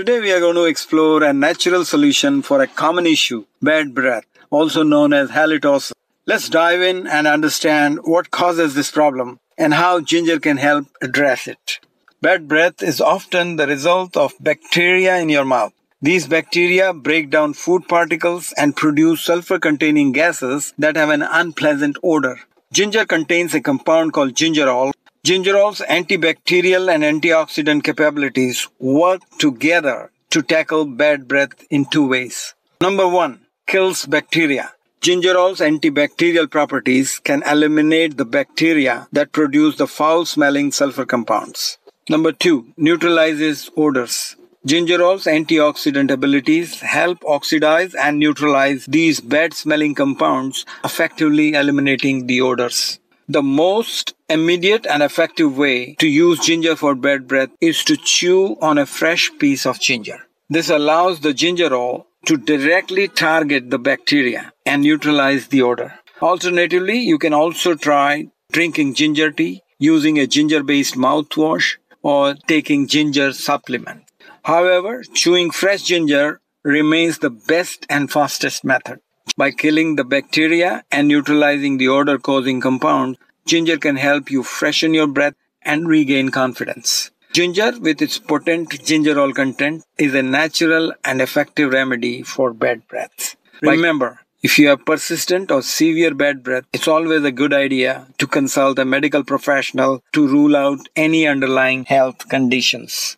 Today we are going to explore a natural solution for a common issue, bad breath, also known as halitosis. Let's dive in and understand what causes this problem and how ginger can help address it. Bad breath is often the result of bacteria in your mouth. These bacteria break down food particles and produce sulfur-containing gases that have an unpleasant odor. Ginger contains a compound called gingerol. Gingerol's antibacterial and antioxidant capabilities work together to tackle bad breath in two ways. Number 1, kills bacteria. Gingerol's antibacterial properties can eliminate the bacteria that produce the foul-smelling sulfur compounds. Number 2, neutralizes odors. Gingerol's antioxidant abilities help oxidize and neutralize these bad-smelling compounds, effectively eliminating the odors. The most immediate and effective way to use ginger for bad breath is to chew on a fresh piece of ginger. This allows the gingerol to directly target the bacteria and neutralize the odor. Alternatively, you can also try drinking ginger tea, using a ginger-based mouthwash, or taking ginger supplement. However, chewing fresh ginger remains the best and fastest method. By killing the bacteria and neutralizing the odor-causing compound, ginger can help you freshen your breath and regain confidence. Ginger, with its potent gingerol content, is a natural and effective remedy for bad breath. Remember, if you have persistent or severe bad breath, it's always a good idea to consult a medical professional to rule out any underlying health conditions.